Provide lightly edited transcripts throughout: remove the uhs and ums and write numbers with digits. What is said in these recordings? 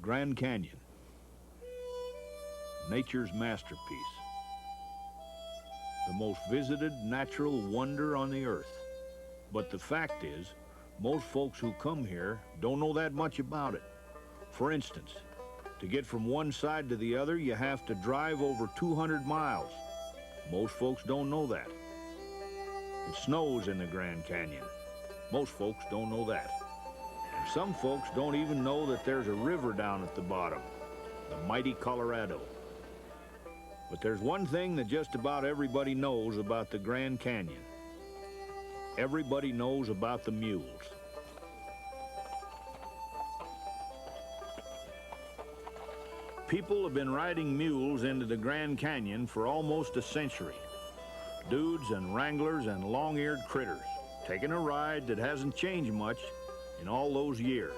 Grand Canyon, nature's masterpiece, the most visited natural wonder on the earth. But the fact is, most folks who come here don't know that much about it. For instance, to get from one side to the other, you have to drive over 200 miles. Most folks don't know that. It snows in the Grand Canyon. Most folks don't know that. And some folks don't even know that there's a river down at the bottom, the mighty Colorado. But there's one thing that just about everybody knows about the Grand Canyon. Everybody knows about the mules. People have been riding mules into the Grand Canyon for almost a century. Dudes and wranglers and long-eared critters, taking a ride that hasn't changed much in all those years.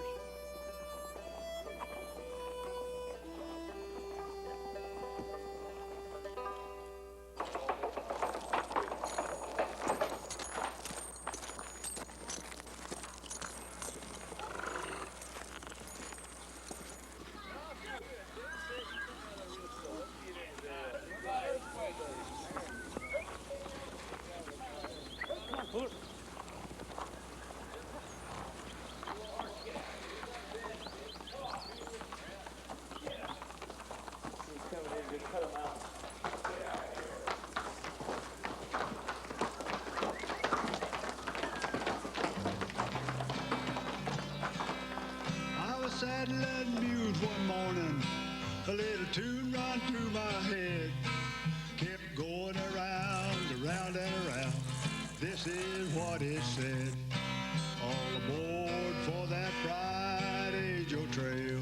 Saddling mules one morning, a little tune run through my head, kept going around, around and around. This is what it said: all aboard for that ride.a trail.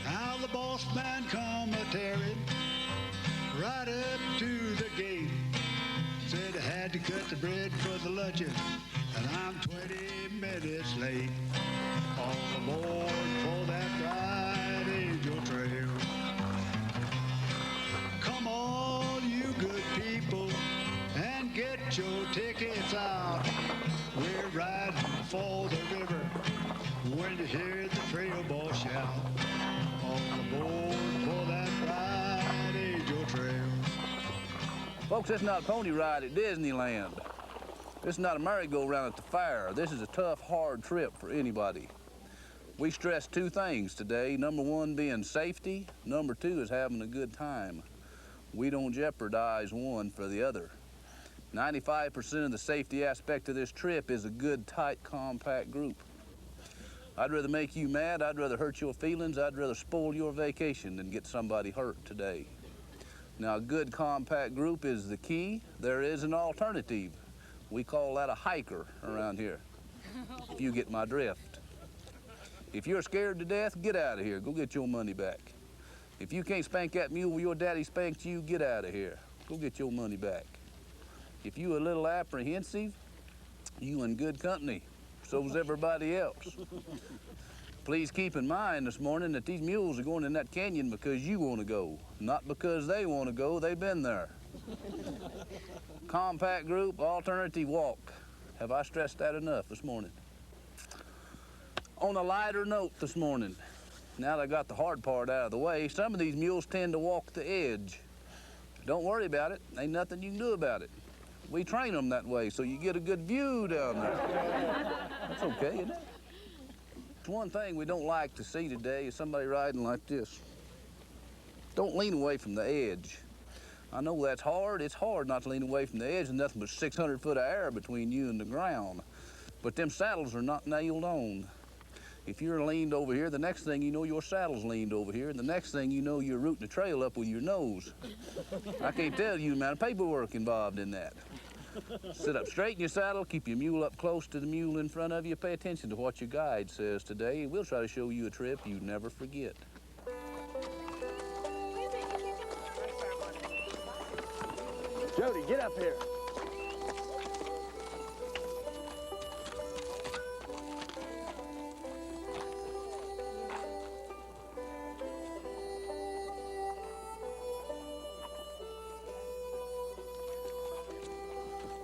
Now the boss man come a-tearing right up to the gate, said I had to cut the bread for the luncheon, and I'm 20 minutes late. All aboard for that ride.a trail. Come on, you good people, and get your tickets out. We're riding for the river when you hear the trail boss shout. All aboard for that ride.a trail. Folks, it's not a pony ride at Disneyland. This is not a merry-go-round at the fair. This is a tough, hard trip for anybody. We stress two things today. Number one being safety. Number two is having a good time. We don't jeopardize one for the other. 95% of the safety aspect of this trip is a good, tight, compact group. I'd rather make you mad, I'd rather hurt your feelings, I'd rather spoil your vacation than get somebody hurt today. Now, a good, compact group is the key. There is an alternative. We call that a hiker around here, if you get my drift. If you're scared to death, get out of here. Go get your money back. If you can't spank that mule where your daddy spanked you, get out of here. Go get your money back. If you a little apprehensive, you in good company. So's everybody else. Please keep in mind this morning that these mules are going in that canyon because you want to go, not because they want to go. They've been there. Compact group, alternative walk. Have I stressed that enough this morning? On a lighter note this morning, now that I got the hard part out of the way, some of these mules tend to walk the edge. Don't worry about it. Ain't nothing you can do about it. We train them that way so you get a good view down there. That's okay, isn't it? One thing we don't like to see today is somebody riding like this. Don't lean away from the edge. I know that's hard. It's hard not to lean away from the edge. There's nothing but 600 foot of air between you and the ground. But them saddles are not nailed on. If you're leaned over here, the next thing you know, your saddle's leaned over here, and the next thing you know, you're rooting the trail up with your nose. I can't tell you the amount of paperwork involved in that. Sit up straight in your saddle, keep your mule up close to the mule in front of you, pay attention to what your guide says today. We'll try to show you a trip you never forget. Jody, get up here.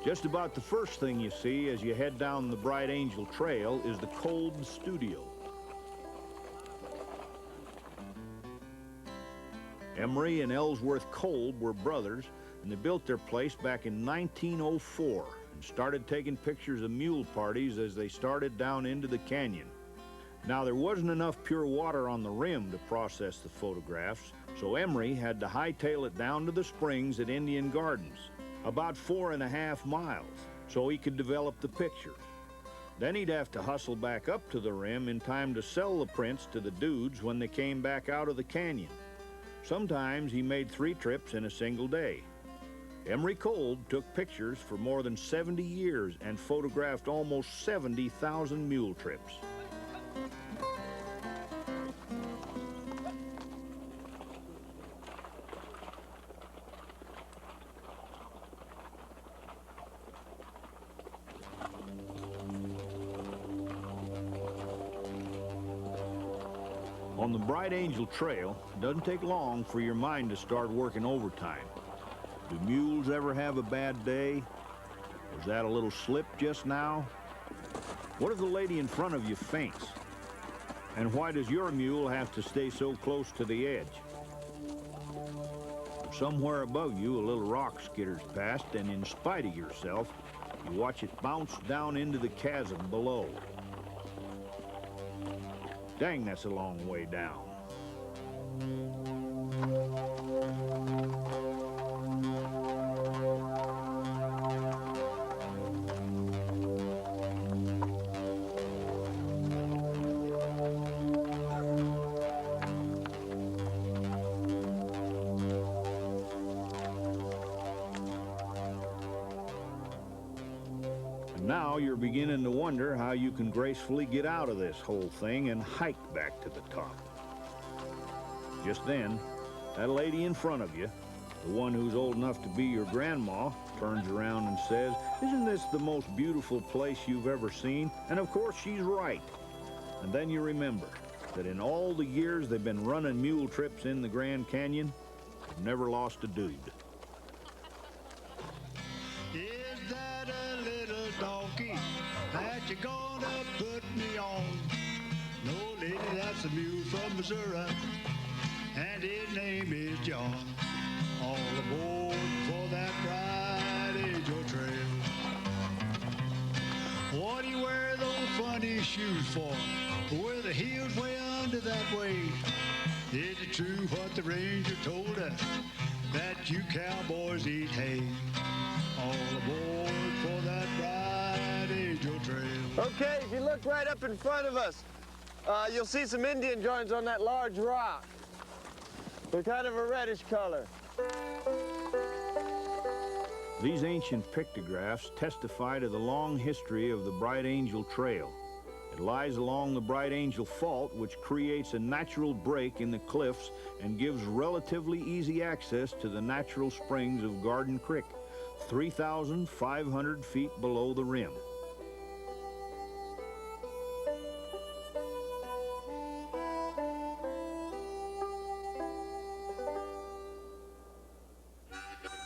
Just about the first thing you see as you head down the Bright Angel Trail is the Kolb Studio. Emery and Ellsworth Kolb were brothers, and they built their place back in 1904 and started taking pictures of mule parties as they started down into the canyon. Now, there wasn't enough pure water on the rim to process the photographs, so Emery had to hightail it down to the springs at Indian Gardens, about 4.5 miles, so he could develop the pictures. Then he'd have to hustle back up to the rim in time to sell the prints to the dudes when they came back out of the canyon. Sometimes he made 3 trips in a single day. Emery Kolb took pictures for more than 70 years and photographed almost 70,000 mule trips. On the Bright Angel Trail, it doesn't take long for your mind to start working overtime. Do mules ever have a bad day? Was that a little slip just now? What if the lady in front of you faints? And why does your mule have to stay so close to the edge? Somewhere above you, a little rock skitters past, and in spite of yourself, you watch it bounce down into the chasm below. Dang, that's a long way down. Now you're beginning to wonder how you can gracefully get out of this whole thing and hike back to the top. Just then, that lady in front of you, the one who's old enough to be your grandma, turns around and says, "Isn't this the most beautiful place you've ever seen?" And of course she's right. And then you remember that in all the years they've been running mule trips in the Grand Canyon, they've never lost a dude. Is that a little donkey that you're gonna put me on? No, lady, that's a mule from Missouri, and his name is John. All aboard for that Bright Angel Trail. What do you wear those funny shoes for? With the heels way under that way? Is it true what the ranger told us, that you cowboys eat hay? All aboard for that Bright Angel Trail. Okay, if you look right up in front of us, you'll see some Indian joins on that large rock. They're kind of a reddish color. These ancient pictographs testify to the long history of the Bright Angel Trail. It lies along the Bright Angel Fault, which creates a natural break in the cliffs and gives relatively easy access to the natural springs of Garden Creek, 3,500 feet below the rim.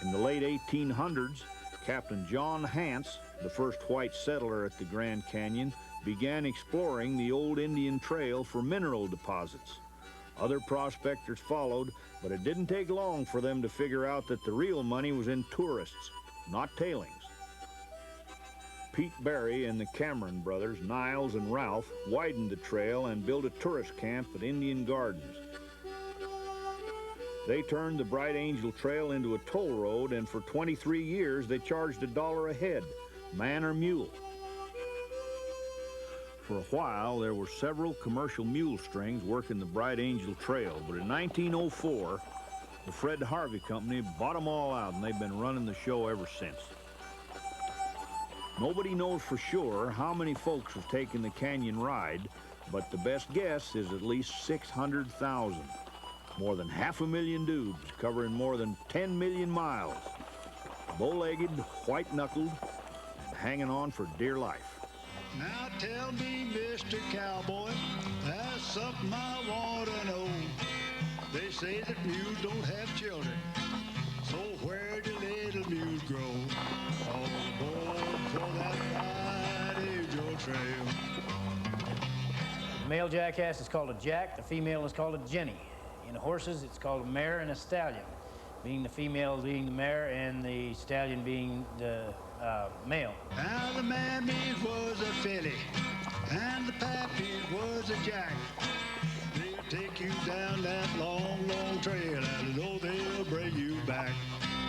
In the late 1800s, Captain John Hance, the first white settler at the Grand Canyon, began exploring the old Indian Trail for mineral deposits. Other prospectors followed, but it didn't take long for them to figure out that the real money was in tourists, not tailings. Pete Barry and the Cameron brothers, Niles and Ralph, widened the trail and built a tourist camp at Indian Gardens. They turned the Bright Angel Trail into a toll road, and for 23 years they charged $1 a head, man or mule. For a while, there were several commercial mule strings working the Bright Angel Trail, but in 1904, the Fred Harvey Company bought them all out, and they've been running the show ever since. Nobody knows for sure how many folks have taken the canyon ride, but the best guess is at least 600,000. More than 500,000 dudes covering more than 10 million miles. Bow-legged, white-knuckled, and hanging on for dear life. Now tell me, Mr. Cowboy, that's something I want to know. They say that mules don't have children, so where do little mules grow? All aboard for that Bright Angel Trail. The male jackass is called a jack, the female is called a jenny. In horses, it's called a mare and a stallion, being the female being the mare and the stallion being the male. Now the mammies was a filly, and the pappies was a jack. They'll take you down that long, long trail, and oh, they'll bring you back.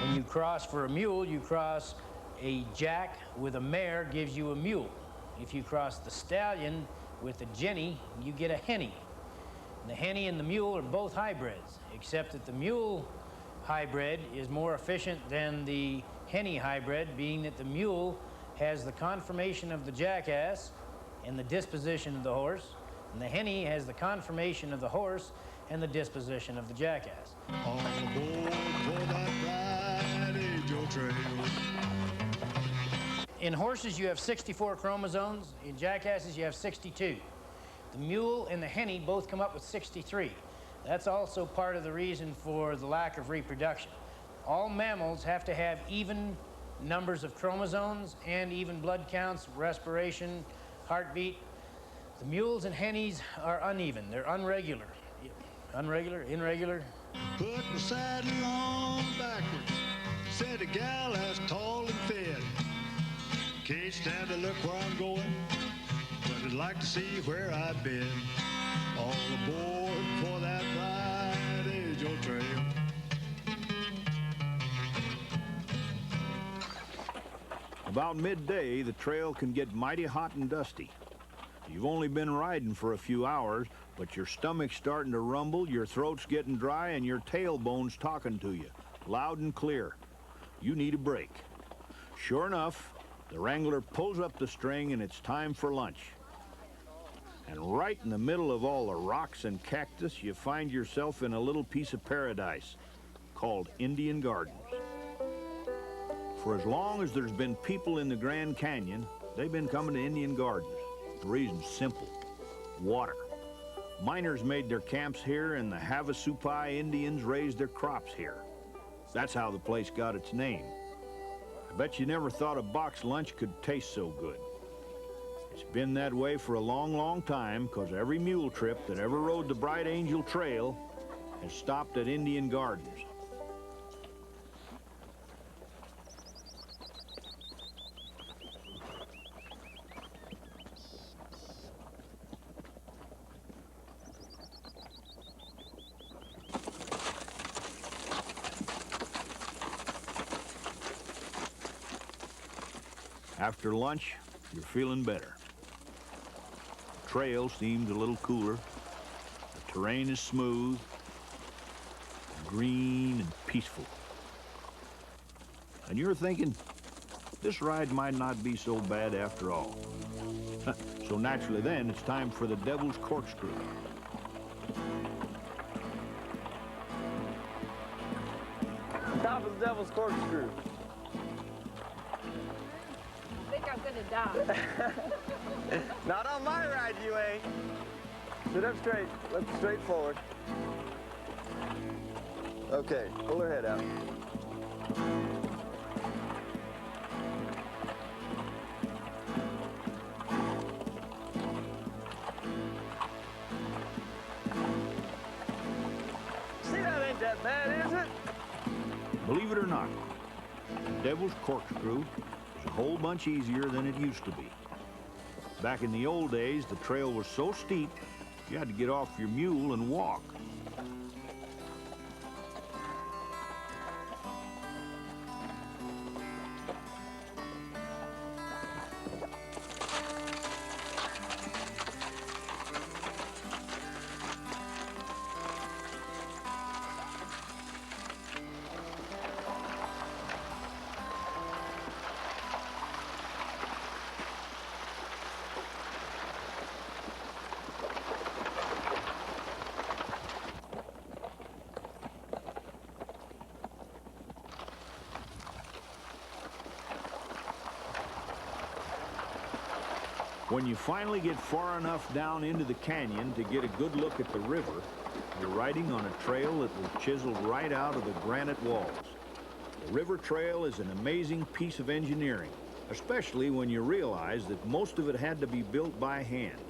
When you cross for a mule, you cross a jack with a mare gives you a mule. If you cross the stallion with a jenny, you get a henny. The henny and the mule are both hybrids, except that the mule hybrid is more efficient than the henny hybrid, being that the mule has the conformation of the jackass and the disposition of the horse, and the henny has the conformation of the horse and the disposition of the jackass. All aboard for that ride-a trail. In horses, you have 64 chromosomes. In jackasses, you have 62. The mule and the henny both come up with 63. That's also part of the reason for the lack of reproduction. All mammals have to have even numbers of chromosomes and even blood counts, respiration, heartbeat. The mules and hennies are uneven. They're unregular. Irregular. Put the saddle on backwards, said a gal that's tall and fed. Can't stand to look where I'm going, but I'd like to see where I've been. All aboard for that ride-a trail. About midday, the trail can get mighty hot and dusty. You've only been riding for a few hours, but your stomach's starting to rumble, your throat's getting dry, and your tailbone's talking to you, loud and clear. You need a break. Sure enough, the wrangler pulls up the string and it's time for lunch. And right in the middle of all the rocks and cactus, you find yourself in a little piece of paradise called Indian Gardens. For as long as there's been people in the Grand Canyon, they've been coming to Indian Gardens. The reason's simple: water. Miners made their camps here, and the Havasupai Indians raised their crops here. That's how the place got its name. I bet you never thought a box lunch could taste so good. It's been that way for a long, long time, because every mule trip that ever rode the Bright Angel Trail has stopped at Indian Gardens. After lunch, you're feeling better. The trail seems a little cooler. The terrain is smooth, green, and peaceful. And you're thinking, this ride might not be so bad after all. So naturally then, it's time for the Devil's Corkscrew. Top of the Devil's Corkscrew. I think I'm gonna die. Not on my ride, you ain't. Sit up straight. Look straight forward. Okay, pull her head out. See, that ain't that bad, is it? Believe it or not, the Devil's Corkscrew is a whole bunch easier than it used to be. Back in the old days, the trail was so steep, you had to get off your mule and walk. When you finally get far enough down into the canyon to get a good look at the river, you're riding on a trail that was chiseled right out of the granite walls. The river trail is an amazing piece of engineering, especially when you realize that most of it had to be built by hand.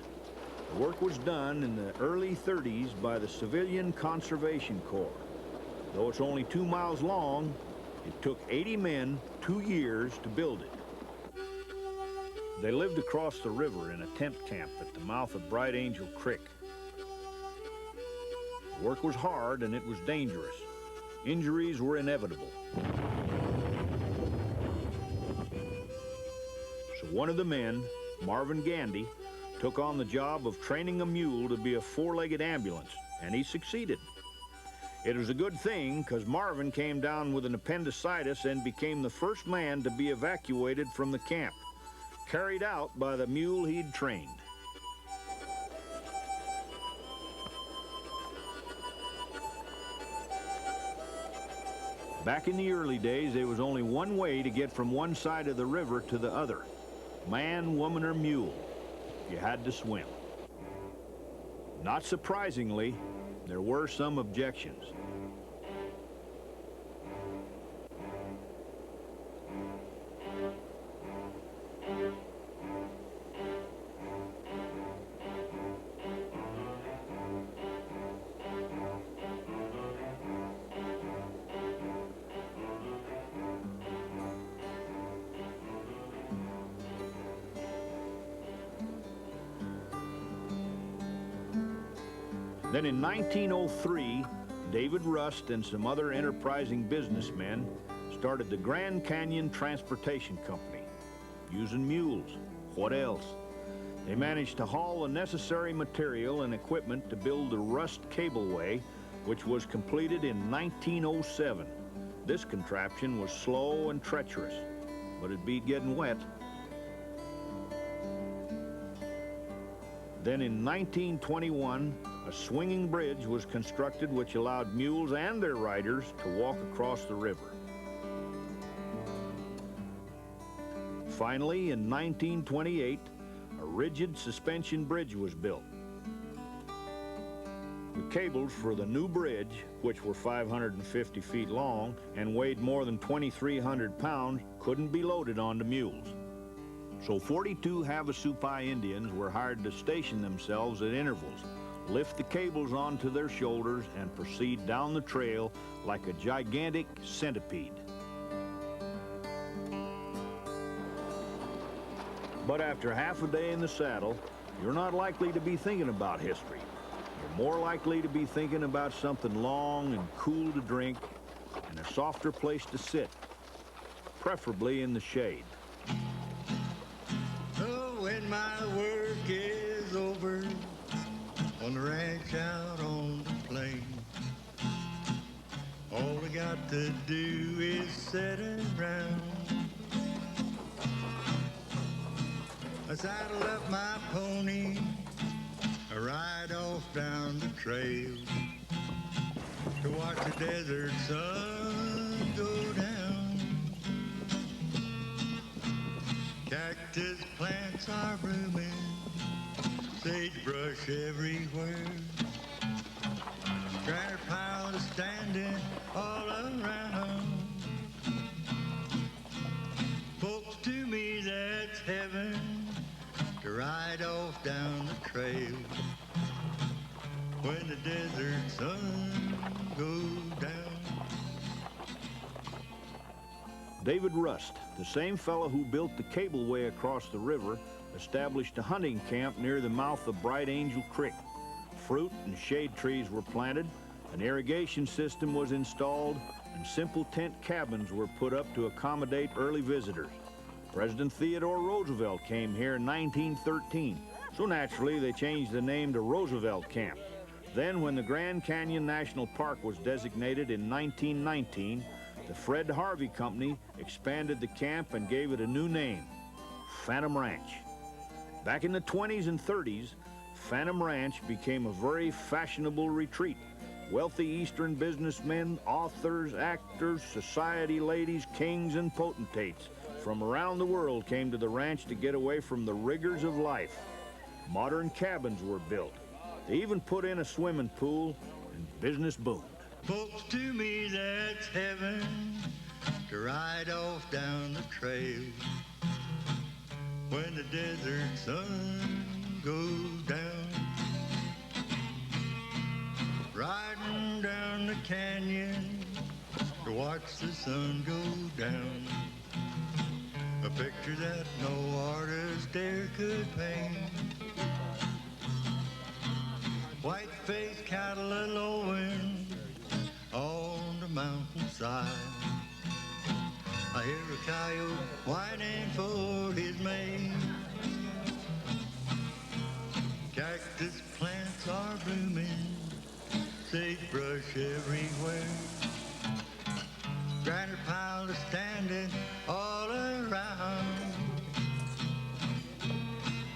The work was done in the early 30s by the Civilian Conservation Corps. Though it's only 2 miles long, it took 80 men 2 years to build it. They lived across the river in a tent camp at the mouth of Bright Angel Creek. The work was hard and it was dangerous. Injuries were inevitable. So one of the men, Marvin Gandy, took on the job of training a mule to be a 4-legged ambulance, and he succeeded. It was a good thing because Marvin came down with an appendicitis and became the first man to be evacuated from the camp, carried out by the mule he'd trained. Back in the early days, there was only one way to get from one side of the river to the other: man, woman, or mule. You had to swim. Not surprisingly, there were some objections. Then in 1903, David Rust and some other enterprising businessmen started the Grand Canyon Transportation Company, using mules. What else? They managed to haul the necessary material and equipment to build the Rust Cableway, which was completed in 1907. This contraption was slow and treacherous, but it beat getting wet. Then in 1921, a swinging bridge was constructed which allowed mules and their riders to walk across the river. Finally, in 1928, a rigid suspension bridge was built. The cables for the new bridge, which were 550 feet long and weighed more than 2,300 pounds, couldn't be loaded onto mules. So 42 Havasupai Indians were hired to station themselves at intervals, lift the cables onto their shoulders, and proceed down the trail like a gigantic centipede. But after half a day in the saddle, you're not likely to be thinking about history. You're more likely to be thinking about something long and cool to drink and a softer place to sit, preferably in the shade. Oh, when my work is over on the ranch out on the plain, all I got to do is sit around. I saddle up my pony, I ride off down the trail to watch the desert sun go down. Cactus plants are blooming, sagebrush everywhere. Granite piles standing all around. Folks, to me that's heaven, to ride off down the trail when the desert sun goes down. David Rust, the same fellow who built the cableway across the river, established a hunting camp near the mouth of Bright Angel Creek. Fruit and shade trees were planted, an irrigation system was installed, and simple tent cabins were put up to accommodate early visitors. President Theodore Roosevelt came here in 1913, so naturally they changed the name to Roosevelt Camp. Then when the Grand Canyon National Park was designated in 1919, the Fred Harvey Company expanded the camp and gave it a new name, Phantom Ranch. Back in the 20s and 30s, Phantom Ranch became a very fashionable retreat. Wealthy Eastern businessmen, authors, actors, society ladies, kings, and potentates from around the world came to the ranch to get away from the rigors of life. Modern cabins were built. They even put in a swimming pool, and business boomed. Folks, to me that's heaven, to ride off down the trail when the desert sun goes down. the canyon to watch the sun go down. A picture that no artist there could paint. White-faced cattle a-lowing on the mountainside. I hear a coyote whining for his mate. Cactus plants are blooming, sagebrush everywhere. Granite piles are standing all around.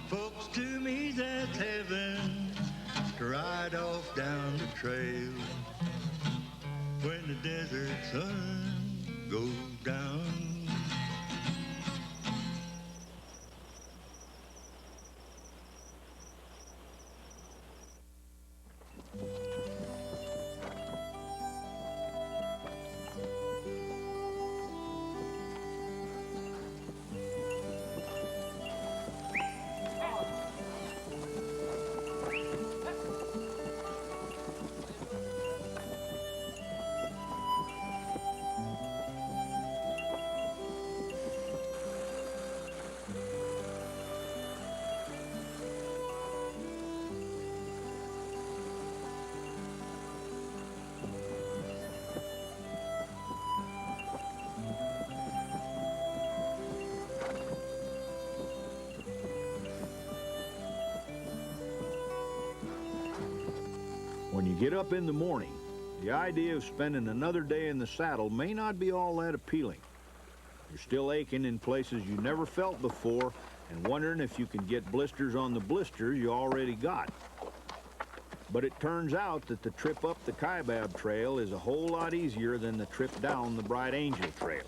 Folks, to me that's heaven, to ride off down the trail when the desert sun goes down. When you get up in the morning, the idea of spending another day in the saddle may not be all that appealing. You're still aching in places you never felt before and wondering if you can get blisters on the blisters you already got. But it turns out that the trip up the Kaibab Trail is a whole lot easier than the trip down the Bright Angel Trail.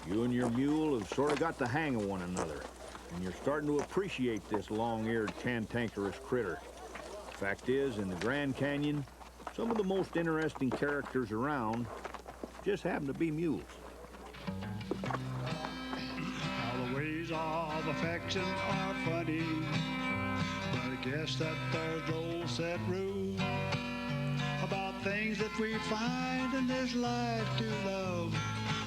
You and your mule have sort of got the hang of one another, and you're starting to appreciate this long-eared, cantankerous critter. Fact is, in the Grand Canyon, some of the most interesting characters around just happen to be mules. All the ways of affection are funny, but I guess that there's the old set rule about things that we find in this life to love.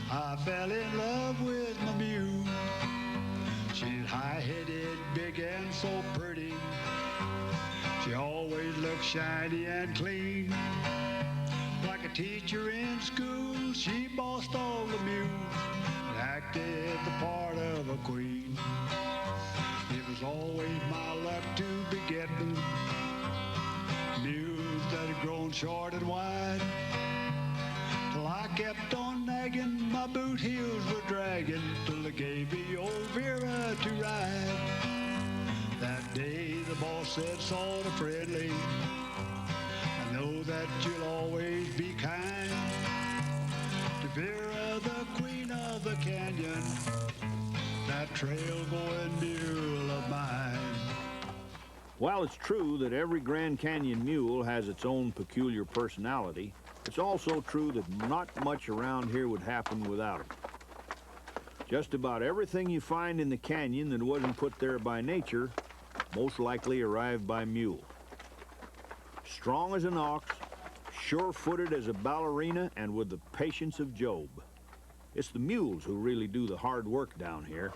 I fell in love with my mule. She's high-headed, big and so pretty. She always looks shiny and clean. Like a teacher in school, she bossed all the mules and acted the part of a queen. It was always my luck to be getting mules that had grown short and wide. Till I kept on nagging, my boot heels were dragging, till I gave me old Vera to ride. That day the boss said sort of friendly, I know that you'll always be kind to Vera, the queen of the canyon, that trail-going mule of mine. While it's true that every Grand Canyon mule has its own peculiar personality, it's also true that not much around here would happen without them. Just about everything you find in the canyon that wasn't put there by nature most likely arrived by mule. Strong as an ox, sure-footed as a ballerina, and with the patience of Job. It's the mules who really do the hard work down here.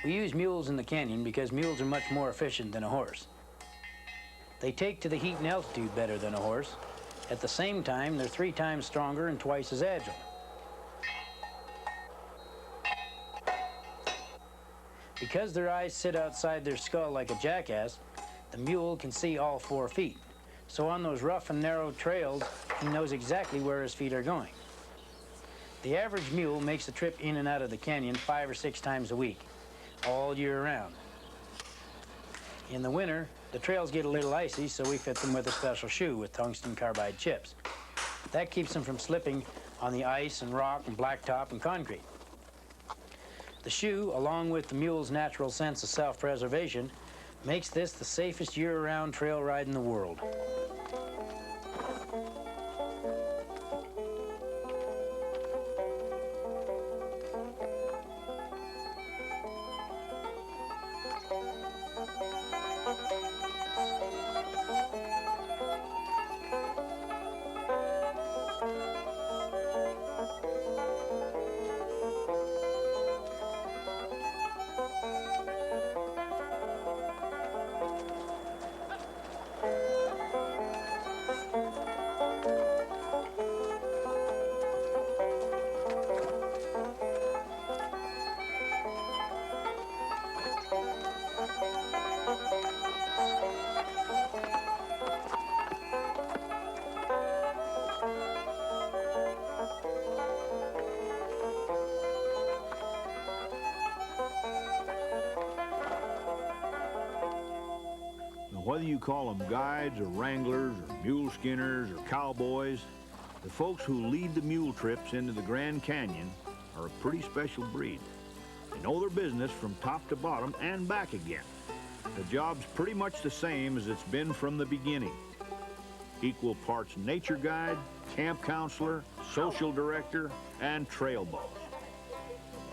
We use mules in the canyon because mules are much more efficient than a horse. They take to the heat and altitude better than a horse. At the same time, they're 3 times stronger and twice as agile. Because their eyes sit outside their skull like a jackass, the mule can see all 4 feet. So on those rough and narrow trails, he knows exactly where his feet are going. The average mule makes the trip in and out of the canyon 5 or 6 times a week, all year round. In the winter, the trails get a little icy, so we fit them with a special shoe with tungsten carbide chips. That keeps them from slipping on the ice and rock and blacktop and concrete. The shoe, along with the mule's natural sense of self-preservation, makes this the safest year-round trail ride in the world. Whether you call them guides or wranglers or mule skinners or cowboys, the folks who lead the mule trips into the Grand Canyon are a pretty special breed. They know their business from top to bottom and back again. The job's pretty much the same as it's been from the beginning. Equal parts nature guide, camp counselor, social director, and trail boss.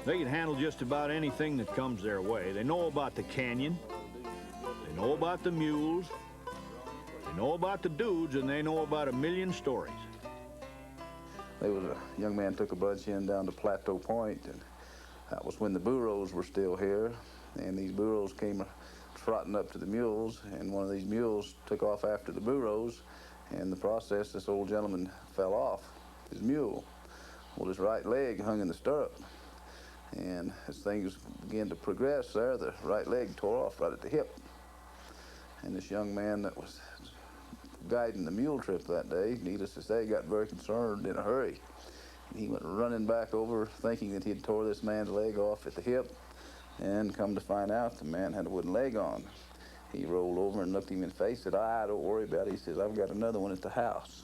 They can handle just about anything that comes their way. They know about the canyon, they know about the mules, they know about the dudes, and they know about a million stories. There was a young man took a bunch in down to Plateau Point, and that was when the burros were still here. And these burros came trotting up to the mules, and one of these mules took off after the burros. And in the process, this old gentleman fell off his mule. Well, his right leg hung in the stirrup. And as things began to progress there, the right leg tore off right at the hip. And this young man that was guiding the mule trip that day, needless to say, got very concerned in a hurry. And he went running back over thinking that he'd tore this man's leg off at the hip, and come to find out the man had a wooden leg on. He rolled over and looked him in the face, said, don't worry about it. He says, I've got another one at the house.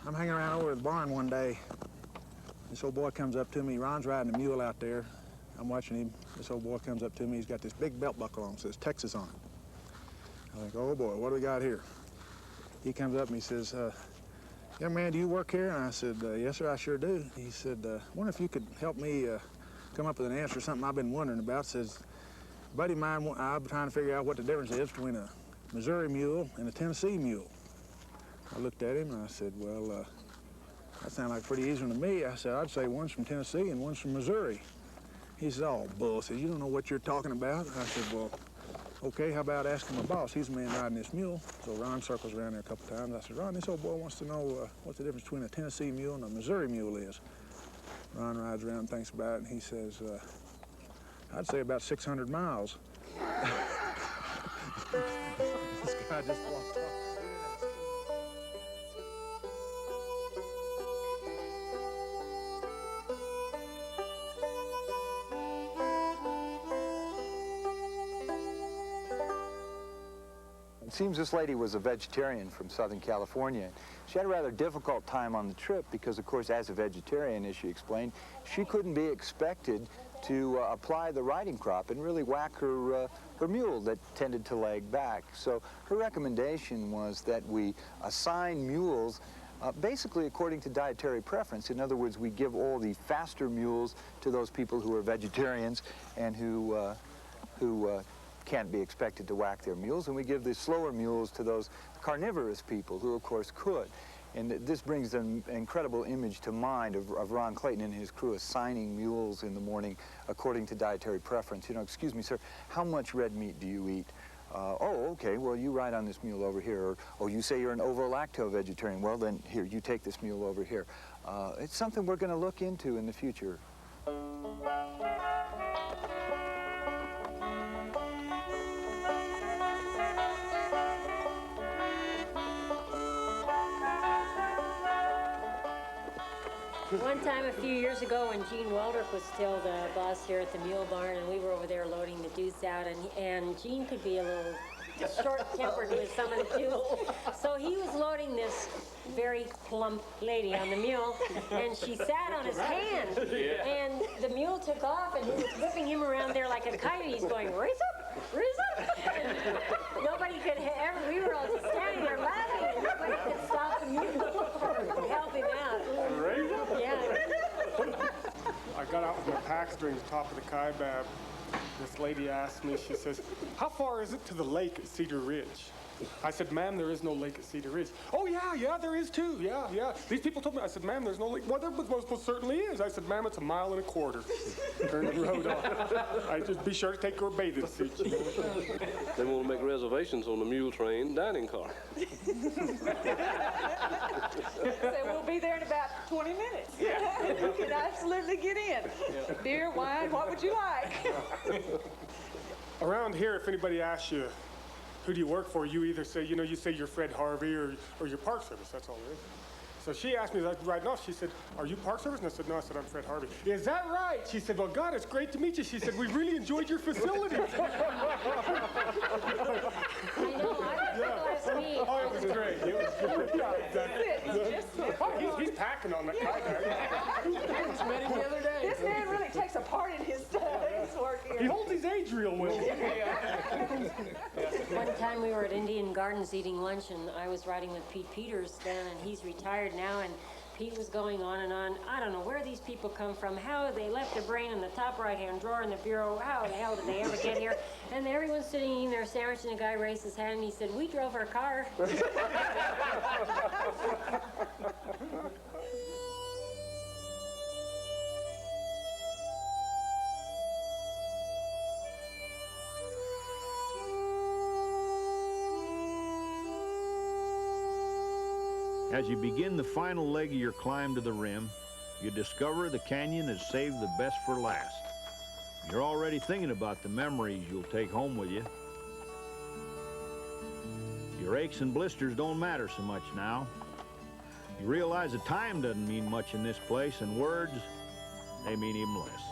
I'm hanging around over at the barn one day. This old boy comes up to me. Ron's riding a mule out there. I'm watching him. This old boy comes up to me. He's got this big belt buckle on, says Texas on it. I think, oh boy, what do we got here? He comes up and he says, young man, do you work here? And I said, yes, sir, I sure do. He said, I wonder if you could help me come up with an answer to something I've been wondering about. Says, buddy of mine, I've been trying to figure out what the difference is between a Missouri mule and a Tennessee mule. I looked at him and I said, well, that sounded like a pretty easy one to me. I said, I'd say one's from Tennessee and one's from Missouri. He said, oh, bull. Says, you don't know what you're talking about. I said, well, okay, how about asking my boss? He's the man riding this mule. So Ron circles around there a couple times. I said, Ron, this old boy wants to know what the difference between a Tennessee mule and a Missouri mule is. Ron rides around and thinks about it, and he says, I'd say about 600 miles. This guy just walked off. It seems this lady was a vegetarian from Southern California. She had a rather difficult time on the trip because, of course, as a vegetarian, as she explained, she couldn't be expected to apply the riding crop and really whack her mule that tended to lag back. So her recommendation was that we assign mules basically according to dietary preference. In other words, we give all the faster mules to those people who are vegetarians and who can't be expected to whack their mules, and we give the slower mules to those carnivorous people who, of course, could. And this brings an incredible image to mind of Ron Clayton and his crew assigning mules in the morning according to dietary preference. You know, excuse me, sir, how much red meat do you eat? Oh, okay, well, you ride on this mule over here. Or, oh, you say you're an ovo-lacto vegetarian. Well, then, here, you take this mule over here. It's something we're going to look into in the future. One time a few years ago when Gene Waldrop was still the boss here at the mule barn, and we were over there loading the dudes out, and Gene could be a little short-tempered with some of the dudes. So he was loading this very plump lady on the mule, and she sat on his hand. And the mule took off, and he was whipping him around there like a kite, and he's going, raise up, raise up. And nobody could ever, we were all just standing there laughing, and nobody could stop the mule from helping out. Raise up? Yeah. I got out with my pack during the top of the kaibab. This lady asked me, she says, how far is it to the lake at Cedar Ridge? I said, ma'am, there is no lake at Cedar Ridge. Oh, yeah, there is too. Yeah. These people told me. I said, ma'am, there's no lake. Well, there most certainly is. I said, ma'am, it's 1.25 miles. Turn the road off. I just be sure to take your bathing suit. They want to make reservations on the mule train dining car. So we'll be there in about 20 minutes. Yeah. You can absolutely get in. Yeah. Beer, wine, what would you like? Around here, if anybody asks you, who do you work for? You either say, you say you're Fred Harvey or you're Park Service. That's all it is. So she asked me, as I was riding off, she said, "Are you Park Service?" And I said, "No." I said, "I'm Fred Harvey." "Is that right?" She said, "Well, God, it's great to meet you." She said, "We really enjoyed your facility." I know, I realized me. Oh, it was great. It was great. He's packing on the car there. Just met him the other day. This man really takes a part in his work here. He holds his age real well. One time we were at Indian Gardens eating lunch, and I was riding with Pete Peters then, and he's retired now, and Pete was going on and on. I don't know where these people come from, how they left their brain in the top right-hand drawer in the bureau, how the hell did they ever get here? And everyone's sitting eating their sandwich, and a guy raised his hand, and he said, "We drove our car." As you begin the final leg of your climb to the rim, you discover the canyon has saved the best for last. You're already thinking about the memories you'll take home with you. Your aches and blisters don't matter so much now. You realize that time doesn't mean much in this place, and words, they mean even less.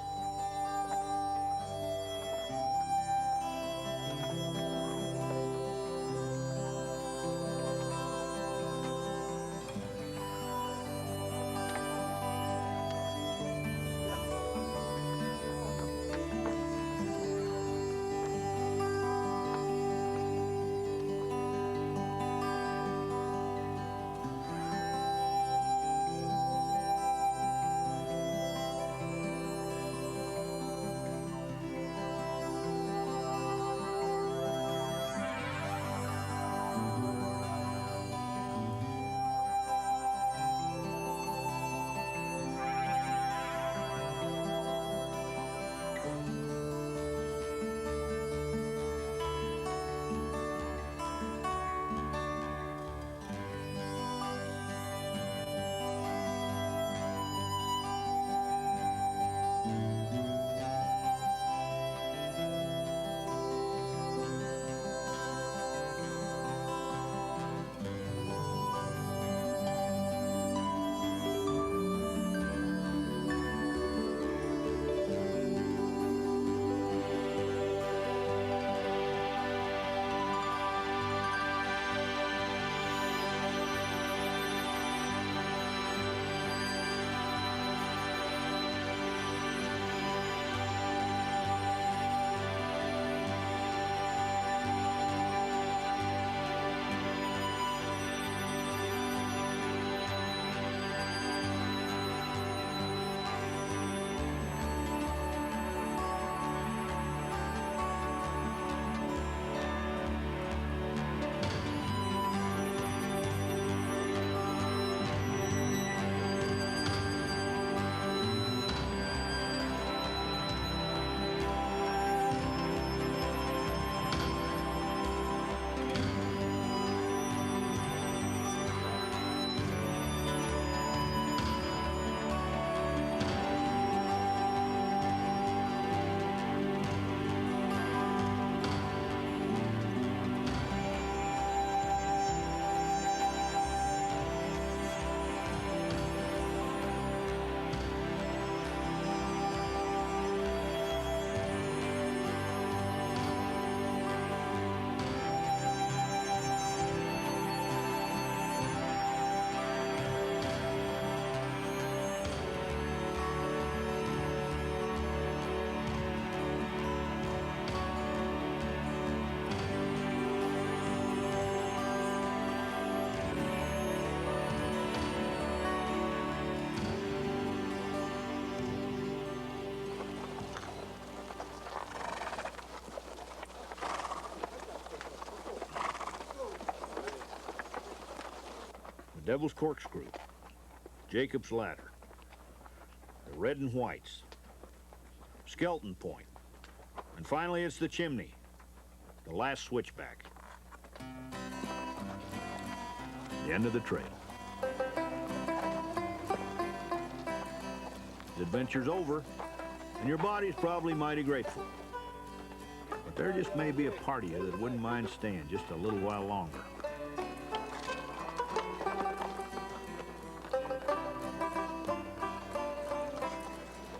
Devil's Corkscrew, Jacob's Ladder, the Red and Whites, Skeleton Point, and finally it's the Chimney, the last switchback. The end of the trail. The adventure's over, and your body's probably mighty grateful. But there just may be a part of you that wouldn't mind staying just a little while longer.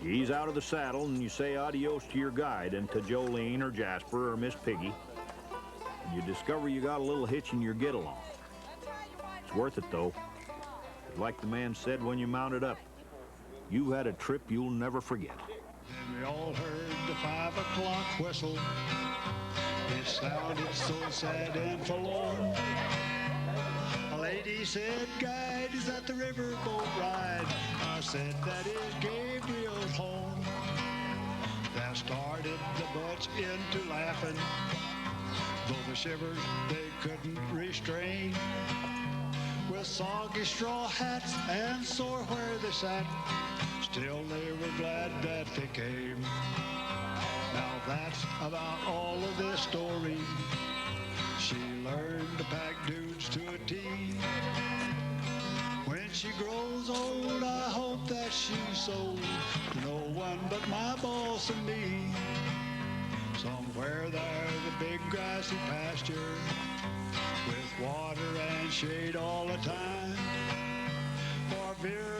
You ease out of the saddle and you say adios to your guide and to Jolene or Jasper or Miss Piggy. And you discover you got a little hitch in your get-along. It's worth it, though. Like the man said when you mounted up, you had a trip you'll never forget. Then we all heard the 5 o'clock whistle. It sounded so sad and forlorn. A lady said, "Guide, is that the riverboat ride?" I said, "That is Gabriel's home." That started the butch into laughing, though the shivers they couldn't restrain. With soggy straw hats and sore where they sat, still they were glad that they came. Now that's about all of this story. She learned to pack dudes to a T. When she grows old, I hope that she's sold to no one but my boss and me. Somewhere there's a big grassy pasture with water and shade all the time. For Vera